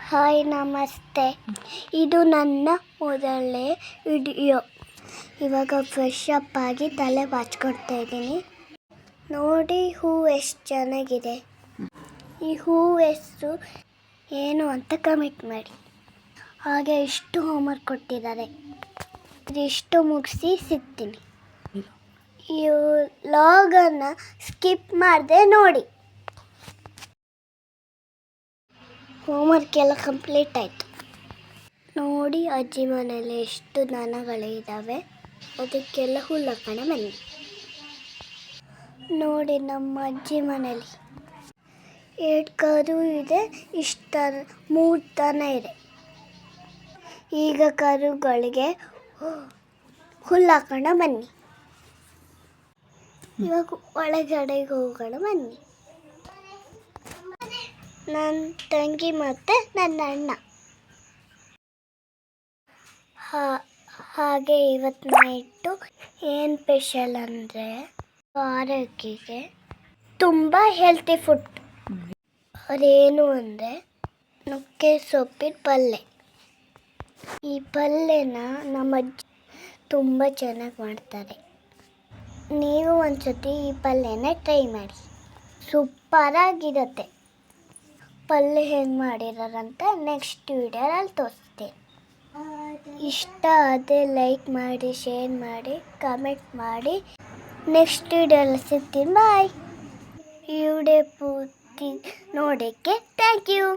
Hi ನಮಸ್ತೆ. ಇದು ನನ್ನ ಮೊದಲನೇ ವಿಡಿಯೋ. ಇವಾಗ ಫ್ರೆಶ್ ಅಪ್ ಆಗಿ ತಲೆ ಬಾಚ್ಕೊಳ್ತಾ ಇದ್ದೀನಿ. ನೋಡಿ ಹೂ ಎಷ್ಟು ಚೆನ್ನಾಗಿದೆ. ಈ ಹೂ ಹೆಸರು ಏನು ಅಂತ ಕಮೆಂಟ್ ಮಾಡಿ. ಹಾಗೆ ಇಷ್ಟು ಹೋಮ್ವರ್ಕ್ ಕೊಟ್ಟಿದ್ದಾರೆ. ಇದಿಷ್ಟು ಮುಗಿಸಿ ಸಿಗ್ತೀನಿ. ಈ ಲಾಗನ್ನು ಸ್ಕಿಪ್ ಮಾಡದೆ ನೋಡಿ. ಹೋಮ್ವರ್ಕ್ ಎಲ್ಲ ಕಂಪ್ಲೀಟ್ ಆಯಿತು. ನೋಡಿ ಅಜ್ಜಿ ಮನೇಲಿ ಎಷ್ಟು ದನಗಳಿದ್ದಾವೆ. ಅದಕ್ಕೆಲ್ಲ ಹುಲ್ಲಕ್ಕಣ ಬನ್ನಿ. ನೋಡಿ ನಮ್ಮ ಅಜ್ಜಿ ಮನೇಲಿ 2 ಕರು ಇದೆ, 3 ದನ ಇದೆ. ಈಗ ಕರುಗಳಿಗೆ ಹುಲ್ಲಾಕೋಣ ಬನ್ನಿ. ಇವಾಗ ಒಳಗಡೆಗೆ ಹೋಗೋಣ ಬನ್ನಿ. ನನ್ನ ತಂಗಿ ಮತ್ತು ನನ್ನ ಅಣ್ಣ. ಹಾಗೆ ಇವತ್ತು ನೈಟು ಏನು ಸ್ಪೆಷಲ್ ಅಂದರೆ ಆರೋಗ್ಯಕ್ಕೆ ತುಂಬ ಹೆಲ್ತಿ ಫುಡ್. ಅದೇನು ಅಂದರೆ ನುಗ್ಗೆ ಸೊಪ್ಪಿನ ಪಲ್ಯ. ಈ ಪಲ್ಯನ ನಮ್ಮ ಅಜ್ಜಿ ತುಂಬ ಚೆನ್ನಾಗಿ ಮಾಡ್ತಾರೆ. ನೀವು ಒಂದ್ಸತಿ ಈ ಪಲ್ಯನ ಟ್ರೈ ಮಾಡಿ, ಸೂಪರಾಗಿರುತ್ತೆ. ಪಲ್ಯ ಹೆಂಗೆ ಮಾಡಿರೋರಂತ ನೆಕ್ಸ್ಟ್ ವಿಡಿಯೋದಲ್ಲಿ ತೋರಿಸ್ತೀನಿ. ಇಷ್ಟ ಆದರೆ ಲೈಕ್ ಮಾಡಿ, ಶೇರ್ ಮಾಡಿ, ಕಮೆಂಟ್ ಮಾಡಿ. ನೆಕ್ಸ್ಟ್ ವಿಡಿಯೋದಲ್ಲಿ ಸಿಗ್ತೀನಿ. ಬಾಯ್. ಈ ವಿಡಿಯೋ ಪೂರ್ತಿ ನೋಡೋಕ್ಕೆ ಥ್ಯಾಂಕ್ ಯು.